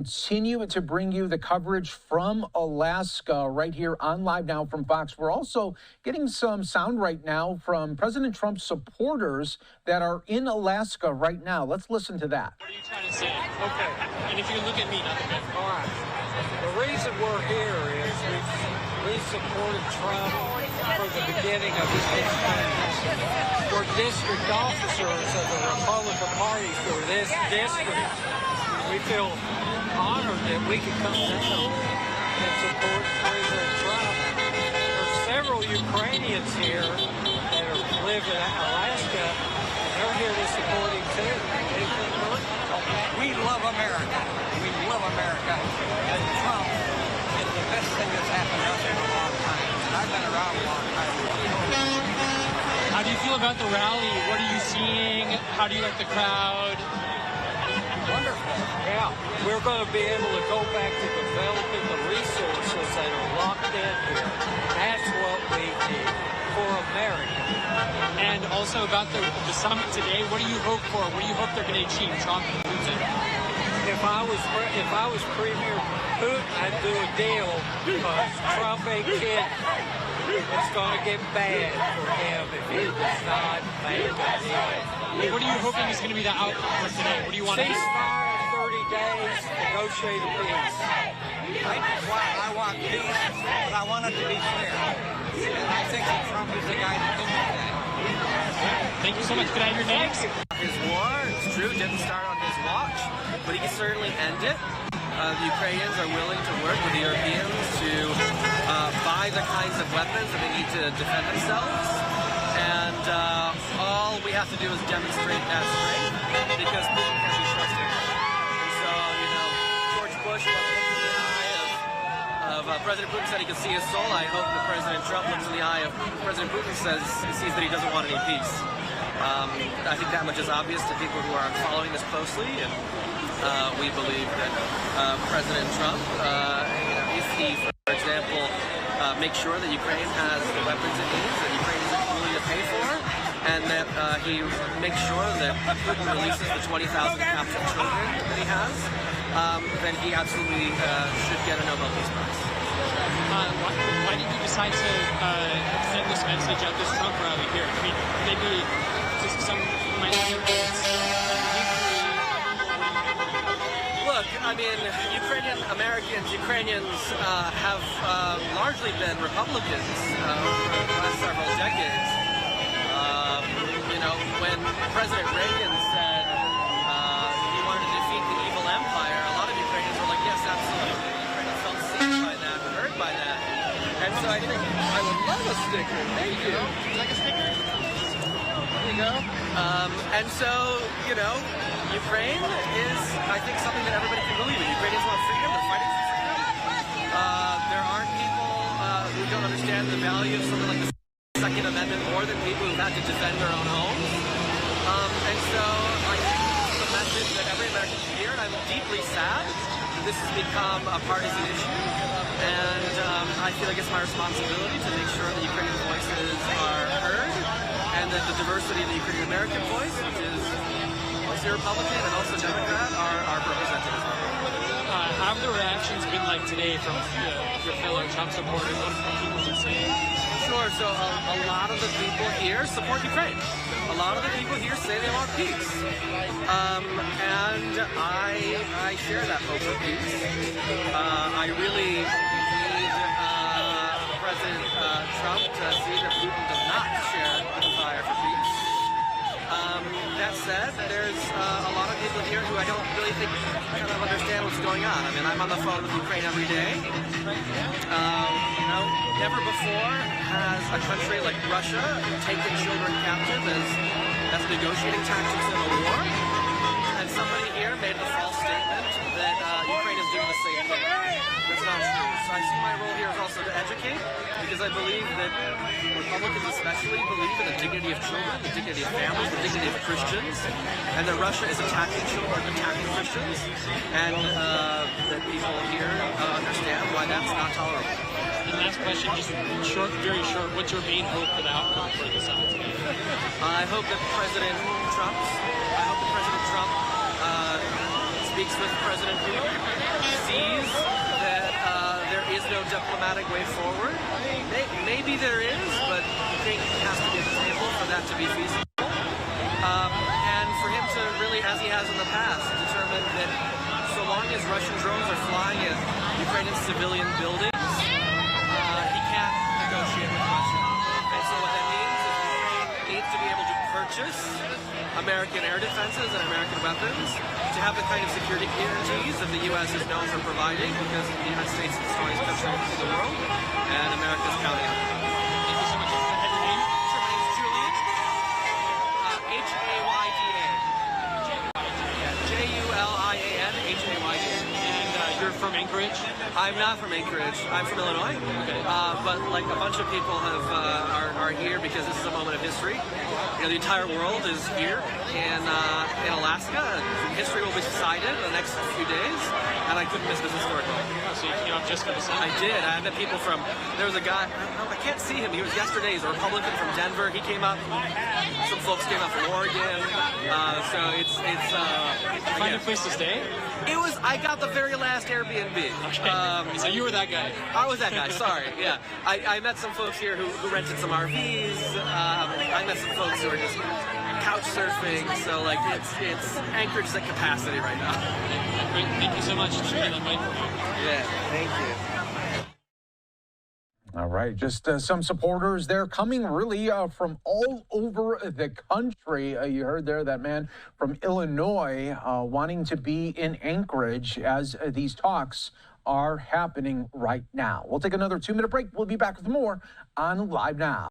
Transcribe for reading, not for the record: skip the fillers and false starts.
Continue to bring you the coverage from Alaska right here on Live Now from Fox. We're also getting some sound right now from President Trump's supporters that are in Alaska right now. Let's listen to that. What are you trying to say? Okay. And if you look at me, not the camera. All right. The reason we're here is we supported Trump from the beginning of his campaign. We're district officers of the Republican Party for this district. We feel honored that we could come down and support President Trump. There's several Ukrainians here that live in Alaska, and they're here to support him too. Anything more? We love America. We love America. And Trump is the best thing that's happened to us in a long time. And I've been around a long time. How do you feel about the rally? What are you seeing? How do you like the crowd? Wonderful. Yeah, we're going to be able to go back to developing the resources that are locked in here. That's what we need for America. And also about the summit today, what do you hope for? What do you hope they're going to achieve, Trump and Putin? If I was Premier Putin, I'd do a deal because Trump ain't kidding. It's going to get bad for him if he does not make a deal. What are you hoping is going to be the outcome for today? What do you want to do? Ceasefire in 30 days, negotiate a peace. I want peace, but I want it to be fair. And I think that Trump is the guy that can do that. Thank you so much. Could I have your names? His war, it's true, didn't start on his watch, but he can certainly end it. The Ukrainians are willing to work with the Europeans to buy the kinds of weapons that they need to defend themselves. And all we have to do is demonstrate that strength because Putin can be trusted. And so, you know, George Bush looked in the eye of President Putin, said he could see his soul. I hope that President Trump looks in the eye of President Putin, sees that he doesn't want any peace. I think that much is obvious to people who are following this closely, and we believe that President Trump, if he, for example, makes sure that Ukraine has the weapons it needs, that Ukraine is willing to pay for, and that he makes sure that Putin releases the 20,000 captured children that he has, then he absolutely should get a Nobel Peace Prize. Why did you decide to send this message at this Trump rally here? I mean, maybe just some might Look, I mean, Ukrainians have largely been Republicans for the last several decades. You know, when President Reagan said he wanted to defeat the evil empire, a lot of Ukrainians were like, yes, absolutely. Ukrainians felt seen by that, hurt by that. And so I think I would love a sticker. Thank you. Would you like a sticker? There you go. And so, you know, Ukraine is, I think, something that everybody can believe in. Ukrainians want freedom. They're fighting for freedom. There aren't people who don't understand the value of something like the Second Amendment more than people who've had to defend their own homes. And so I think this is a message that every American should hear, and I'm deeply sad that this has become a partisan issue. And I feel like it's my responsibility to make sure that Ukrainian voices are heard, and that the diversity of the Ukrainian American voice, which is mostly Republican and also Democrat, are represented as well. How have the reactions been like today from your fellow Trump supporters? What have people been saying? Sure, so a lot of the people here support Ukraine. A lot of the people here say they want peace. And I share that hope for peace. I really need President Trump to see that Putin does not share the desire for peace. That said, there's a lot of people here who I don't really think kind of understand what's going on. I mean, I'm on the phone with Ukraine every day. You know, never before has a country like Russia taken children captive as negotiating tactics in a war. And somebody here made the false statement that Ukraine is doing the same thing. That's not true. So I see my role here is also to educate, because I believe that Republicans especially believe in the dignity of children, the dignity of families, the dignity of Christians, and that Russia is attacking children, attacking Christians, and that people here understand why that's not tolerable. And last question, just short, very short, what's your main hope for the outcome for the summit today? I hope that President Trump speaks with President Putin, sees that there is no diplomatic way forward. Maybe there is, but Ukraine has to be at the table for that to be feasible. And for him to really, as he has in the past, determine that so long as Russian drones are flying at Ukrainian civilian buildings, he can't negotiate with Russia. And so what that means is Ukraine needs to be able to purchase American air defenses and American weapons to have the kind of security guarantees that the U.S. is known for providing, because the United States is the strongest country in the world, and America's counting on it. Thank you so much. Can I have your name? Sure, my name's Julian. Haydan, Haydan. And you're from Anchorage? I'm not from Anchorage. I'm from Illinois. Okay. But like a bunch of people are here because this is a moment of history. You know, the entire world is here in Alaska. History will be decided in the next few days, and I couldn't miss this historical. So you came up just for the sun? I did. I met people from, there was a guy, I can't see him, he was yesterday, he's a Republican from Denver, he came up, some folks came up from Oregon, so it's Find a place to stay? It was, I got the very last Airbnb. Okay. So you were that guy? I was that guy, sorry, yeah. I met some folks here who rented some RVs, I met some folks who are just couch surfing, so like it's Anchorage is at capacity right now. Great, thank you so much. Sure. Yeah, thank you. All right, just some supporters there coming really from all over the country. You heard there that man from Illinois wanting to be in Anchorage as these talks are happening right now. We'll take another 2-minute break. We'll be back with more on Live Now.